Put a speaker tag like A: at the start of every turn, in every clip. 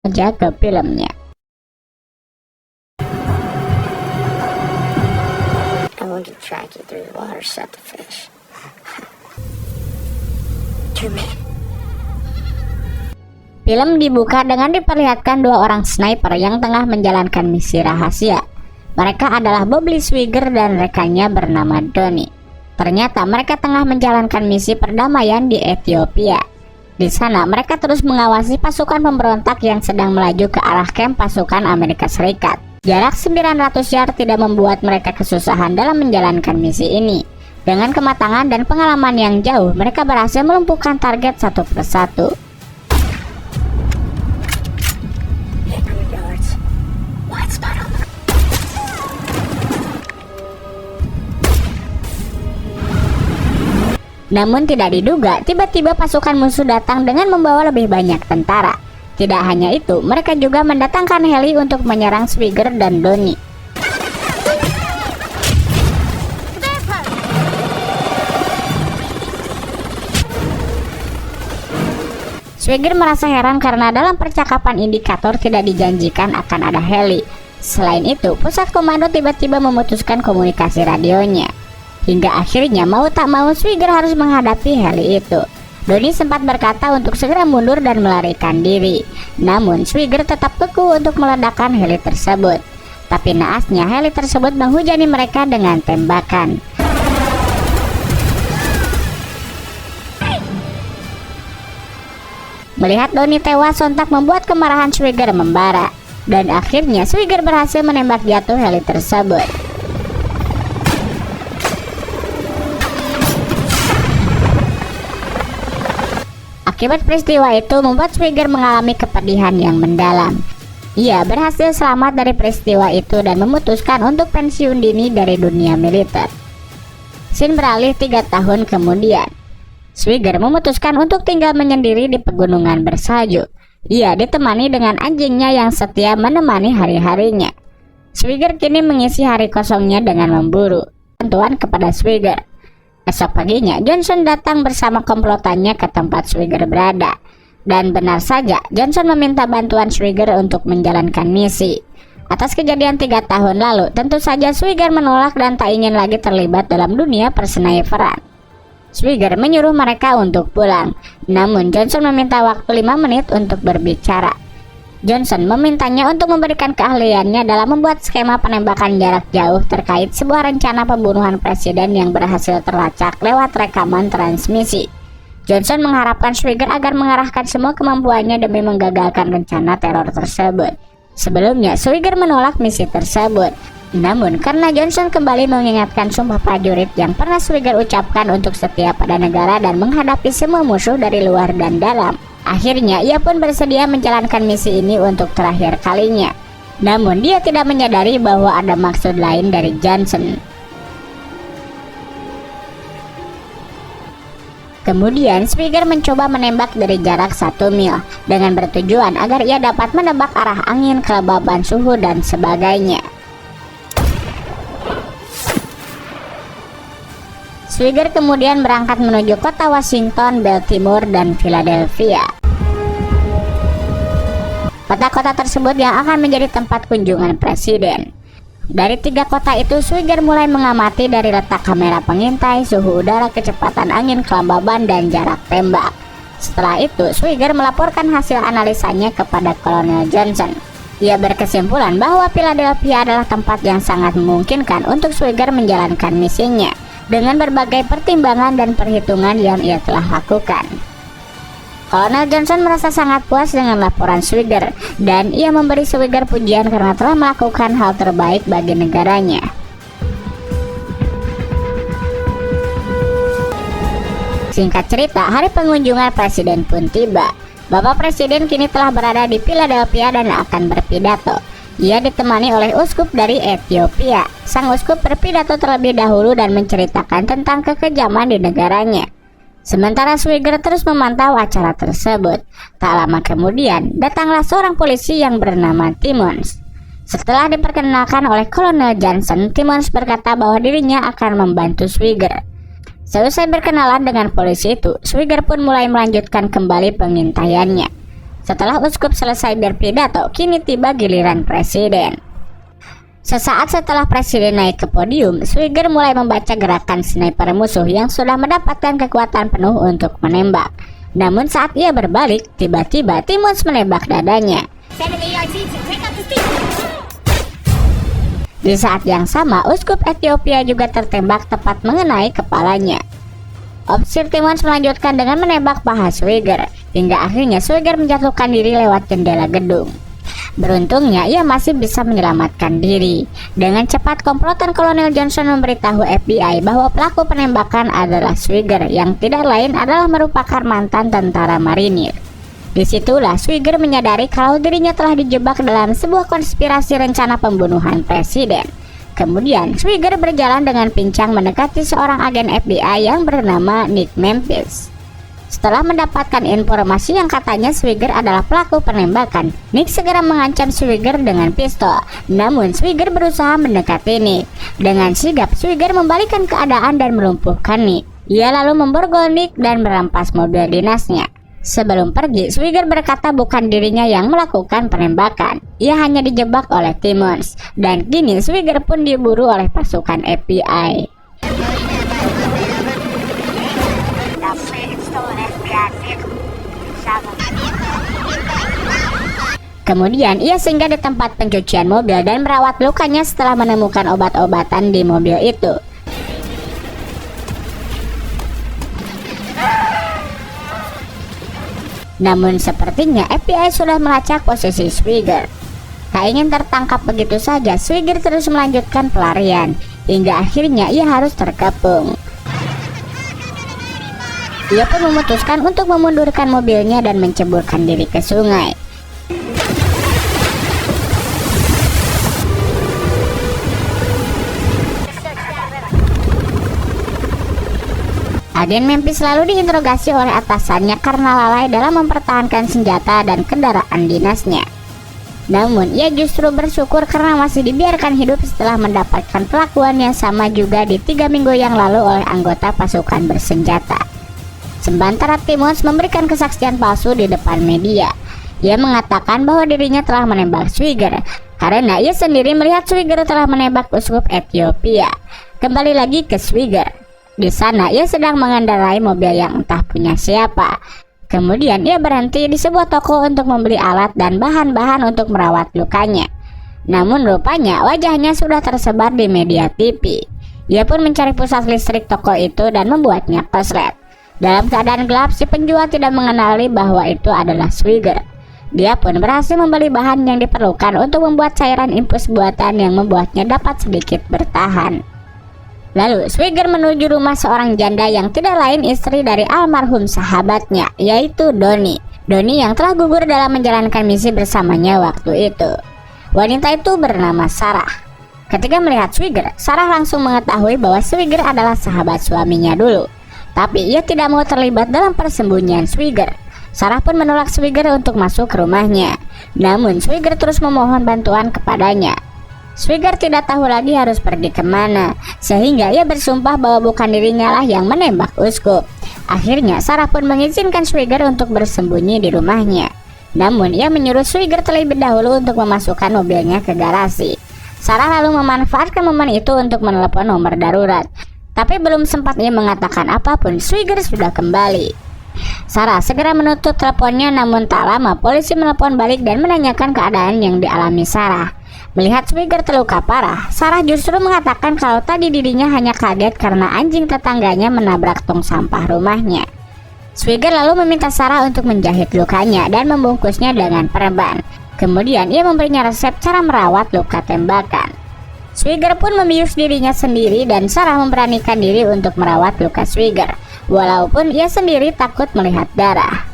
A: saja ke filmnya.
B: I want to track you through the water, set the fish. 2 men.
A: Film dibuka dengan diperlihatkan dua orang sniper yang tengah menjalankan misi rahasia. Mereka adalah Bob Lee Swigert dan rekannya bernama Donnie. Ternyata mereka tengah menjalankan misi perdamaian di Ethiopia. Di sana mereka terus mengawasi pasukan pemberontak yang sedang melaju ke arah kamp pasukan Amerika Serikat. Jarak 900 yard tidak membuat mereka kesusahan dalam menjalankan misi ini. Dengan kematangan dan pengalaman yang jauh, mereka berhasil melumpuhkan target satu persatu.
B: 800 yards. Wide spot on the...
A: Namun tidak diduga, tiba-tiba pasukan musuh datang dengan membawa lebih banyak tentara. Tidak hanya itu, mereka juga mendatangkan heli untuk menyerang Swigert dan Donnie. Swigert merasa heran karena dalam percakapan indikator tidak dijanjikan akan ada heli. Selain itu, pusat komando tiba-tiba memutuskan komunikasi radionya. Hingga akhirnya mau tak mau Swigert harus menghadapi heli itu. Donnie sempat berkata untuk segera mundur dan melarikan diri. Namun Swigert tetap kekeh untuk meledakkan heli tersebut. Tapi naasnya heli tersebut menghujani mereka dengan tembakan. Melihat Donnie tewas, sontak membuat kemarahan Swigert membara. Dan akhirnya Swigert berhasil menembak jatuh heli tersebut. Akibat peristiwa itu membuat Swigert mengalami kepedihan yang mendalam. Ia berhasil selamat dari peristiwa itu dan memutuskan untuk pensiun dini dari dunia militer. Scene beralih 3 tahun kemudian. Swigert memutuskan untuk tinggal menyendiri di pegunungan bersalju. Ia ditemani dengan anjingnya yang setia menemani hari-harinya. Swigert kini mengisi hari kosongnya dengan memburu bantuan kepada Swigert. Esok paginya, Johnson datang bersama komplotannya ke tempat Swigert berada. Dan benar saja, Johnson meminta bantuan Swigert untuk menjalankan misi. Atas kejadian 3 tahun lalu, tentu saja Swigert menolak dan tak ingin lagi terlibat dalam dunia persniperan. Swigert menyuruh mereka untuk pulang. Namun Johnson meminta waktu 5 menit untuk berbicara. Johnson memintanya untuk memberikan keahliannya dalam membuat skema penembakan jarak jauh terkait sebuah rencana pembunuhan presiden yang berhasil terlacak lewat rekaman transmisi. Johnson mengharapkan Swigert agar mengarahkan semua kemampuannya demi menggagalkan rencana teror tersebut. Sebelumnya, Swigert menolak misi tersebut. Namun, karena Johnson kembali mengingatkan sumpah prajurit yang pernah Swigert ucapkan untuk setia pada negara dan menghadapi semua musuh dari luar dan dalam, akhirnya ia pun bersedia menjalankan misi ini untuk terakhir kalinya. Namun dia tidak menyadari bahwa ada maksud lain dari Johnson. Kemudian Swigert mencoba menembak dari jarak 1 mil dengan bertujuan agar ia dapat menebak arah angin, kelembaban suhu dan sebagainya. Swigert kemudian berangkat menuju kota Washington, Baltimore, dan Philadelphia. Kota-kota tersebut yang akan menjadi tempat kunjungan presiden. Dari 3 kota itu, Swigert mulai mengamati dari letak kamera pengintai, suhu udara, kecepatan angin, kelembaban, dan jarak tembak. Setelah itu, Swigert melaporkan hasil analisanya kepada Kolonel Johnson. Ia berkesimpulan bahwa Philadelphia adalah tempat yang sangat memungkinkan untuk Swigert menjalankan misinya, dengan berbagai pertimbangan dan perhitungan yang ia telah lakukan. Kolonel Johnson merasa sangat puas dengan laporan Swigert dan ia memberi Swigert pujian karena telah melakukan hal terbaik bagi negaranya. Singkat cerita, hari pengunjungan presiden pun tiba. Bapak Presiden kini telah berada di Philadelphia dan akan berpidato. Ia ditemani oleh uskup dari Ethiopia. Sang uskup berpidato terlebih dahulu dan menceritakan tentang kekejaman di negaranya. Sementara Swigert terus memantau acara tersebut. Tak lama kemudian, datanglah seorang polisi yang bernama Timmons. Setelah diperkenalkan oleh Kolonel Johnson, Timmons berkata bahwa dirinya akan membantu Swigert. Seusai berkenalan dengan polisi itu, Swigert pun mulai melanjutkan kembali pengintaiannya. Setelah uskup selesai berpidato, kini tiba giliran presiden. Sesaat setelah presiden naik ke podium, Swigger mulai membaca gerakan sniper musuh yang sudah mendapatkan kekuatan penuh untuk menembak. Namun saat ia berbalik, tiba-tiba Timmons menembak dadanya. Di saat yang sama, uskup Ethiopia juga tertembak tepat mengenai kepalanya. Opsir Timmons melanjutkan dengan menembak paha Swigger, hingga akhirnya Swigger menjatuhkan diri lewat jendela gedung. Beruntungnya ia masih bisa menyelamatkan diri. Dengan cepat komplotan Kolonel Johnson memberitahu FBI bahwa pelaku penembakan adalah Swigger, yang tidak lain adalah merupakan mantan tentara marinir. Disitulah Swigger menyadari kalau dirinya telah dijebak dalam sebuah konspirasi rencana pembunuhan presiden. Kemudian Swigger berjalan dengan pincang mendekati seorang agen FBI yang bernama Nick Memphis. Setelah mendapatkan informasi yang katanya Swigger adalah pelaku penembakan, Nick segera mengancam Swigger dengan pistol. Namun Swigger berusaha mendekati Nick. Dengan sigap Swigger membalikkan keadaan dan melumpuhkan Nick. Ia lalu memborgol Nick dan merampas mobil dinasnya. Sebelum pergi, Swigger berkata bukan dirinya yang melakukan penembakan. Ia hanya dijebak oleh Timmons. Dan kini Swigger pun diburu oleh pasukan FBI. Kemudian ia singgah di tempat pencucian mobil dan merawat lukanya setelah menemukan obat-obatan di mobil itu. Namun sepertinya FBI sudah melacak posisi Swigger. Tak ingin tertangkap begitu saja, Swigger terus melanjutkan pelarian, hingga akhirnya ia harus terkepung. Ia pun memutuskan untuk memundurkan mobilnya dan menceburkan diri ke sungai. Agen Memphis lalu diinterogasi oleh atasannya karena lalai dalam mempertahankan senjata dan kendaraan dinasnya. Namun ia justru bersyukur karena masih dibiarkan hidup setelah mendapatkan perlakuan yang sama juga di 3 minggu yang lalu oleh anggota pasukan bersenjata. Sementara Timmons memberikan kesaksian palsu di depan media. Ia mengatakan bahwa dirinya telah menembak Swigger karena ia sendiri melihat Swigger telah menembak uskup Ethiopia. Kembali lagi ke Swigger. Di sana ia sedang mengendarai mobil yang entah punya siapa. Kemudian ia berhenti di sebuah toko untuk membeli alat dan bahan-bahan untuk merawat lukanya. Namun rupanya wajahnya sudah tersebar di media TV. Ia pun mencari pusat listrik toko itu dan membuatnya korslet. Dalam keadaan gelap, si penjual tidak mengenali bahwa itu adalah Swigger. Dia pun berhasil membeli bahan yang diperlukan untuk membuat cairan infus buatan yang membuatnya dapat sedikit bertahan. Lalu Swigger menuju rumah seorang janda yang tidak lain istri dari almarhum sahabatnya, yaitu Donnie. Donnie yang telah gugur dalam menjalankan misi bersamanya waktu itu. Wanita itu bernama Sarah. Ketika melihat Swigger, Sarah langsung mengetahui bahwa Swigger adalah sahabat suaminya dulu. Tapi ia tidak mau terlibat dalam persembunyian Swigger. Sarah pun menolak Swigger untuk masuk ke rumahnya. Namun Swigger terus memohon bantuan kepadanya. Swigger tidak tahu lagi harus pergi kemana, sehingga ia bersumpah bahwa bukan dirinya lah yang menembak uskup. Akhirnya Sarah pun mengizinkan Swigger untuk bersembunyi di rumahnya. Namun ia menyuruh Swigger terlebih dahulu untuk memasukkan mobilnya ke garasi. Sarah lalu memanfaatkan momen itu untuk menelepon nomor darurat. Tapi belum sempat ia mengatakan apapun, Swigger sudah kembali. Sarah segera menutup teleponnya, namun tak lama polisi menelepon balik dan menanyakan keadaan yang dialami Sarah. Melihat Swigger terluka parah, Sarah justru mengatakan kalau tadi dirinya hanya kaget karena anjing tetangganya menabrak tong sampah rumahnya. Swigger lalu meminta Sarah untuk menjahit lukanya dan membungkusnya dengan perban. Kemudian ia memberinya resep cara merawat luka tembakan. Swigger pun membius dirinya sendiri dan Sarah memberanikan diri untuk merawat luka Swigger, walaupun ia sendiri takut melihat darah.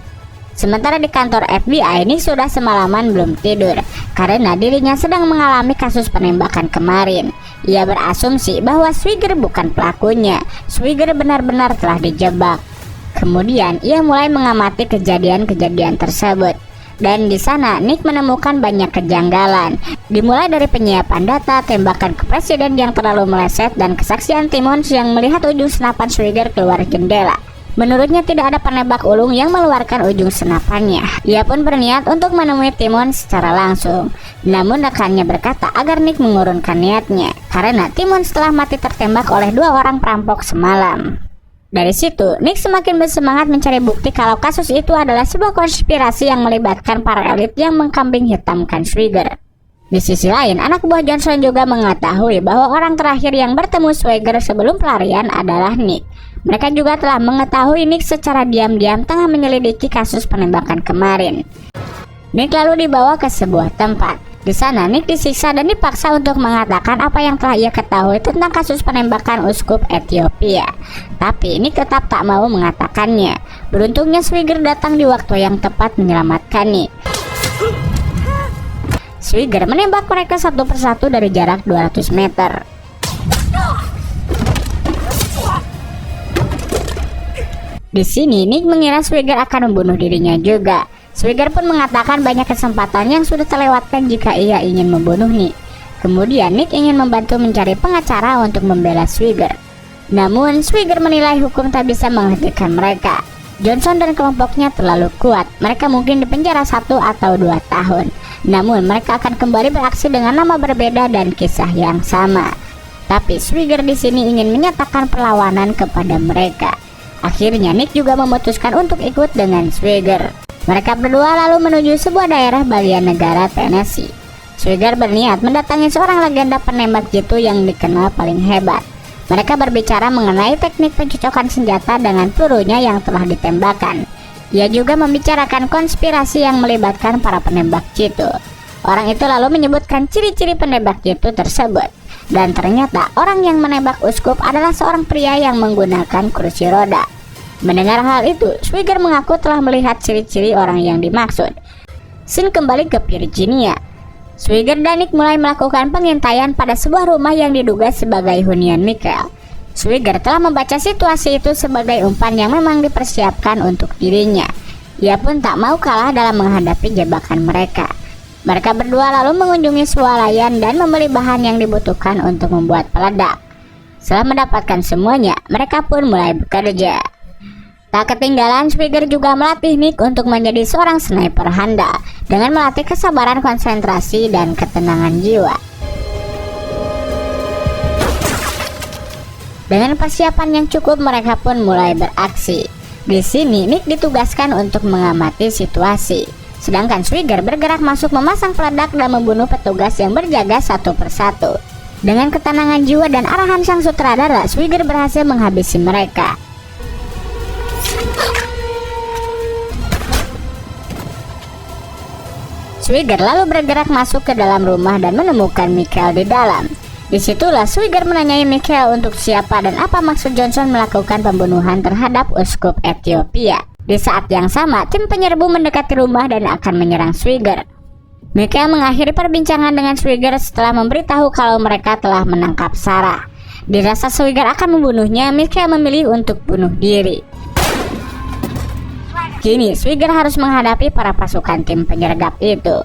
A: Sementara di kantor FBI, Nick sudah semalaman belum tidur karena dirinya sedang mengalami kasus penembakan kemarin. Ia berasumsi bahwa Swigger bukan pelakunya. Swigger benar-benar telah dijebak. Kemudian ia mulai mengamati kejadian-kejadian tersebut. Dan di sana Nick menemukan banyak kejanggalan. Dimulai dari penyiapan data, tembakan ke presiden yang terlalu meleset, dan kesaksian Timmons yang melihat ujung senapan Swigger keluar jendela. Menurutnya tidak ada penembak ulung yang mengeluarkan ujung senapannya. Ia pun berniat untuk menemui Timon secara langsung. Namun rekannya berkata agar Nick mengurungkan niatnya, karena Timon setelah mati tertembak oleh 2 orang perampok semalam. Dari situ, Nick semakin bersemangat mencari bukti kalau kasus itu adalah sebuah konspirasi yang melibatkan para elit yang mengkambing hitamkan Swigger. Di sisi lain, anak buah Johnson juga mengetahui bahwa orang terakhir yang bertemu Swigger sebelum pelarian adalah Nick. Mereka juga telah mengetahui Nick secara diam-diam tengah menyelidiki kasus penembakan kemarin. Nick lalu dibawa ke sebuah tempat. Di sana, Nick disiksa dan dipaksa untuk mengatakan apa yang telah ia ketahui tentang kasus penembakan uskup Ethiopia. Tapi Nick tetap tak mau mengatakannya. Beruntungnya Swigger datang di waktu yang tepat menyelamatkan Nick. Swigger menembak mereka satu persatu dari jarak 200 meter. Di sini Nick mengira Swigger akan membunuh dirinya juga. Swigger pun mengatakan banyak kesempatan yang sudah terlewatkan jika ia ingin membunuh Nick. Kemudian Nick ingin membantu mencari pengacara untuk membela Swigger. Namun Swigger menilai hukum tak bisa menghentikan mereka. Johnson dan kelompoknya terlalu kuat. Mereka mungkin dipenjara 1 atau 2 tahun. Namun mereka akan kembali beraksi dengan nama berbeda dan kisah yang sama. Tapi Swigger di sini ingin menyatakan perlawanan kepada mereka. Akhirnya Nick juga memutuskan untuk ikut dengan Swigger. Mereka berdua lalu menuju sebuah daerah bagian negara Tennessee. Swigger berniat mendatangi seorang legenda penembak jitu yang dikenal paling hebat. Mereka berbicara mengenai teknik pencocokan senjata dengan pelurunya yang telah ditembakkan. Ia juga membicarakan konspirasi yang melibatkan para penembak jitu. Orang itu lalu menyebutkan ciri-ciri penembak jitu tersebut. Dan ternyata orang yang menembak uskup adalah seorang pria yang menggunakan kursi roda. Mendengar hal itu, Swigger mengaku telah melihat ciri-ciri orang yang dimaksud. Scene kembali ke Virginia. Swigger dan Nick mulai melakukan pengintaian pada sebuah rumah yang diduga sebagai hunian Michael. Swigger telah membaca situasi itu sebagai umpan yang memang dipersiapkan untuk dirinya. Ia pun tak mau kalah dalam menghadapi jebakan mereka. Mereka berdua lalu mengunjungi swalayan dan membeli bahan yang dibutuhkan untuk membuat peledak. Setelah mendapatkan semuanya, mereka pun mulai bekerja. Tak ketinggalan, Swigger juga melatih Nick untuk menjadi seorang sniper handal dengan melatih kesabaran, konsentrasi, dan ketenangan jiwa. Dengan persiapan yang cukup, mereka pun mulai beraksi. Di sini, Nick ditugaskan untuk mengamati situasi, sedangkan Swigger bergerak masuk memasang peledak dan membunuh petugas yang berjaga satu persatu. Dengan ketenangan jiwa dan arahan sang sutradara, Swigger berhasil menghabisi mereka. Swigger lalu bergerak masuk ke dalam rumah dan menemukan Michael di dalam. Disitulah Swigger menanyai Michael untuk siapa dan apa maksud Johnson melakukan pembunuhan terhadap uskup Ethiopia. Di saat yang sama, tim penyerbu mendekati rumah dan akan menyerang Swigger. Michael mengakhiri perbincangan dengan Swigger setelah memberitahu kalau mereka telah menangkap Sarah. Dirasa Swigger akan membunuhnya, Michael memilih untuk bunuh diri. Kini Swigger harus menghadapi para pasukan tim penyergap itu.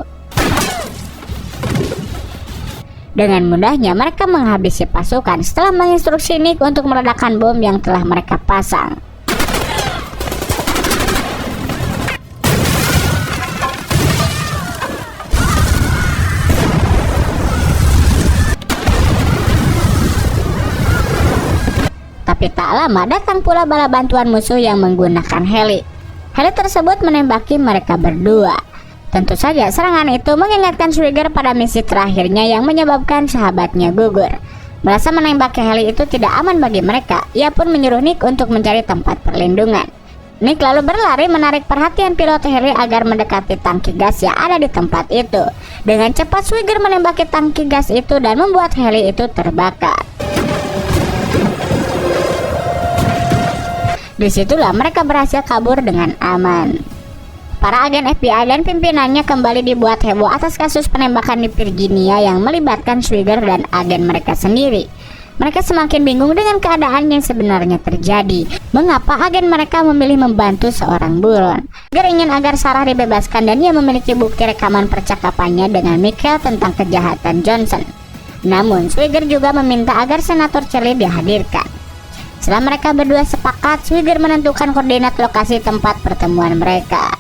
A: Dengan mudahnya mereka menghabisi pasukan setelah menginstruksi Nick untuk meledakkan bom yang telah mereka pasang. Tapi tak lama datang pula bala bantuan musuh yang menggunakan heli. Heli tersebut menembaki mereka berdua. Tentu saja serangan itu mengingatkan Swigger pada misi terakhirnya yang menyebabkan sahabatnya gugur. Merasa menembaki heli itu tidak aman bagi mereka, ia pun menyuruh Nick untuk mencari tempat perlindungan. Nick lalu berlari menarik perhatian pilot heli agar mendekati tangki gas yang ada di tempat itu. Dengan cepat Swigger menembaki tangki gas itu dan membuat heli itu terbakar. Disitulah mereka berhasil kabur dengan aman. Para agen FBI dan pimpinannya kembali dibuat heboh atas kasus penembakan di Virginia yang melibatkan Swigger dan agen mereka sendiri. Mereka semakin bingung dengan keadaan yang sebenarnya terjadi. Mengapa agen mereka memilih membantu seorang buron? Swigger ingin agar Sarah dibebaskan dan ia memiliki bukti rekaman percakapannya dengan Michael tentang kejahatan Johnson. Namun Swigger juga meminta agar Senator Charlie dihadirkan. Setelah mereka berdua sepakat, Swigger menentukan koordinat lokasi tempat pertemuan mereka.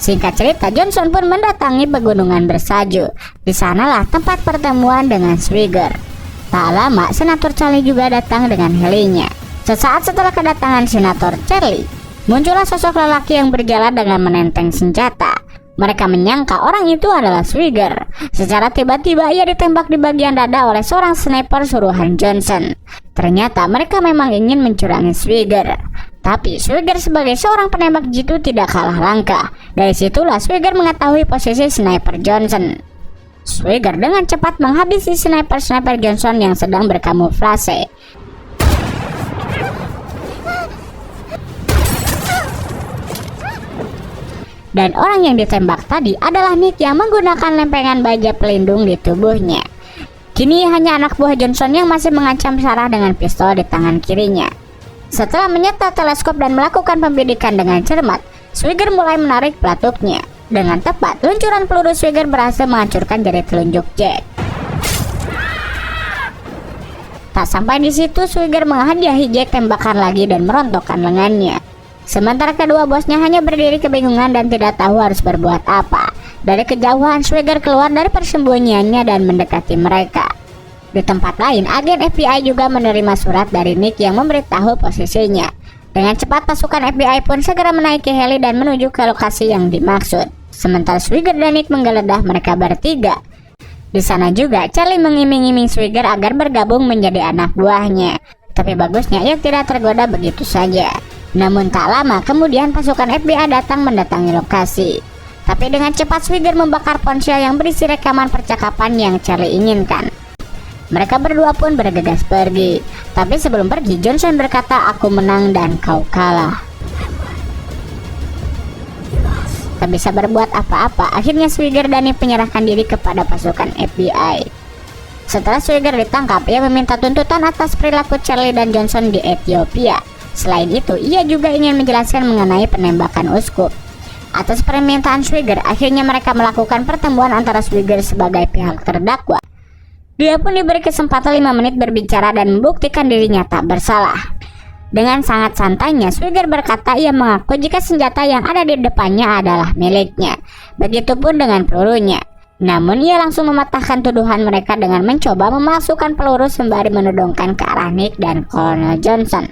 A: Singkat cerita, Johnson pun mendatangi pegunungan bersalju. Di sanalah tempat pertemuan dengan Swigger. Tak lama, Senator Charlie juga datang dengan helinya. Sesaat setelah kedatangan Senator Charlie, muncullah sosok lelaki yang berjalan dengan menenteng senjata. Mereka menyangka orang itu adalah Swigger. Secara tiba-tiba ia ditembak di bagian dada oleh seorang sniper suruhan Johnson. Ternyata mereka memang ingin mencurangi Swigger. Tapi Swigger sebagai seorang penembak jitu tidak kalah langka. Dari situlah Swigger mengetahui posisi sniper Johnson. Swigger dengan cepat menghabisi sniper Johnson yang sedang berkamuflase. Dan orang yang ditembak tadi adalah Nick yang menggunakan lempengan baja pelindung di tubuhnya. Kini hanya anak buah Johnson yang masih mengancam Sarah dengan pistol di tangan kirinya. Setelah menyeta teleskop dan melakukan pembidikan dengan cermat, Swigger mulai menarik pelatuknya. Dengan tepat, luncuran peluru Swigger berhasil menghancurkan jari telunjuk Jack. Tak sampai di situ, Swigger menghadiahi Jack tembakan lagi dan merontokkan lengannya. Sementara kedua bosnya hanya berdiri kebingungan dan tidak tahu harus berbuat apa. Dari kejauhan, Swigger keluar dari persembunyiannya dan mendekati mereka. Di tempat lain, agen FBI juga menerima surat dari Nick yang memberitahu posisinya. Dengan cepat, pasukan FBI pun segera menaiki heli dan menuju ke lokasi yang dimaksud. Sementara Swigger dan Nick menggeledah mereka bertiga. Di sana juga, Charlie mengiming-iming Swigger agar bergabung menjadi anak buahnya. Tapi bagusnya ia tidak tergoda begitu saja. Namun tak lama kemudian pasukan FBI datang mendatangi lokasi. Tapi dengan cepat Swigger membakar ponsel yang berisi rekaman percakapan yang Charlie inginkan. Mereka berdua pun bergegas pergi. Tapi sebelum pergi, Johnson berkata, "Aku menang dan kau kalah." Tak bisa berbuat apa-apa, akhirnya Swigger dan Nick menyerahkan diri kepada pasukan FBI. Setelah Swigger ditangkap, ia meminta tuntutan atas perilaku Charlie dan Johnson di Ethiopia. Selain itu, ia juga ingin menjelaskan mengenai penembakan uskup. Atas permintaan Swigger, akhirnya mereka melakukan pertemuan antara Swigger sebagai pihak terdakwa. Dia pun diberi kesempatan 5 menit berbicara dan membuktikan dirinya tak bersalah. Dengan sangat santainya, Swigger berkata ia mengaku jika senjata yang ada di depannya adalah miliknya. Begitupun dengan pelurunya. Namun ia langsung mematahkan tuduhan mereka dengan mencoba memalsukan peluru sembari menodongkan ke arah Nick dan Colonel Johnson.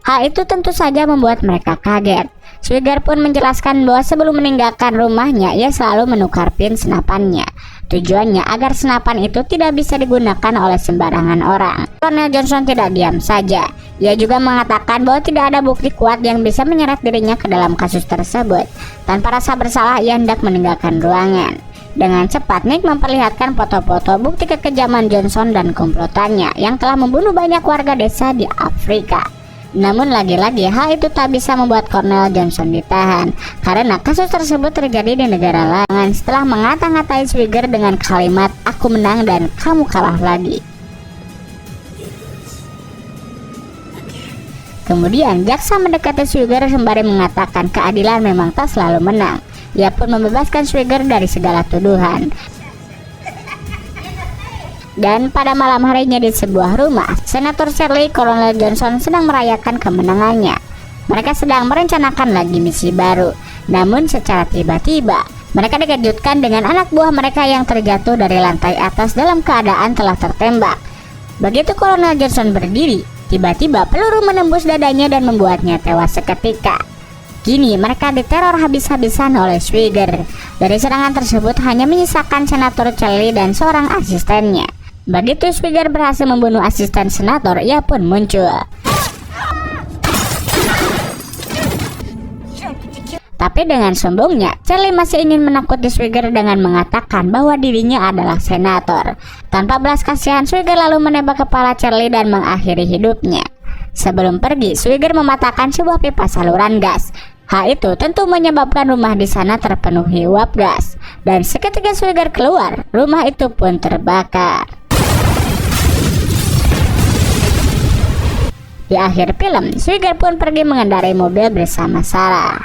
A: Hal itu tentu saja membuat mereka kaget. Swigger pun menjelaskan bahwa sebelum meninggalkan rumahnya, ia selalu menukar pin senapannya. Tujuannya agar senapan itu tidak bisa digunakan oleh sembarangan orang. Colonel Johnson tidak diam saja. Ia juga mengatakan bahwa tidak ada bukti kuat yang bisa menyeret dirinya ke dalam kasus tersebut. Tanpa rasa bersalah, ia hendak meninggalkan ruangan. Dengan cepat, Nick memperlihatkan foto-foto bukti kekejaman Johnson dan komplotannya yang telah membunuh banyak warga desa di Afrika. Namun lagi-lagi hal itu tak bisa membuat Colonel Johnson ditahan, karena kasus tersebut terjadi di negara lain. Setelah mengata-ngatai Swigger dengan kalimat "aku menang dan kamu kalah lagi". Kemudian jaksa mendekati Swigger sembari mengatakan keadilan memang tak selalu menang. Ia pun membebaskan Swigger dari segala tuduhan. Dan pada malam harinya di sebuah rumah, Senator Charlie, Colonel Johnson sedang merayakan kemenangannya. Mereka sedang merencanakan lagi misi baru. Namun secara tiba-tiba, mereka dikejutkan dengan anak buah mereka yang terjatuh dari lantai atas dalam keadaan telah tertembak. Begitu Colonel Johnson berdiri, tiba-tiba peluru menembus dadanya dan membuatnya tewas seketika. Kini mereka diteror habis-habisan oleh Swigger. Dari serangan tersebut hanya menyisakan Senator Charlie dan seorang asistennya. Begitu Swigger berhasil membunuh asisten senator, ia pun muncul. Tapi dengan sombongnya, Charlie masih ingin menakuti Swigger dengan mengatakan bahwa dirinya adalah senator. Tanpa belas kasihan, Swigger lalu menembak kepala Charlie dan mengakhiri hidupnya. Sebelum pergi, Swigger mematahkan sebuah pipa saluran gas. Hal itu tentu menyebabkan rumah di sana terpenuhi uap gas. Dan seketika Swigger keluar, rumah itu pun terbakar. Di akhir film, Swigger pun pergi mengendarai mobil bersama Sarah.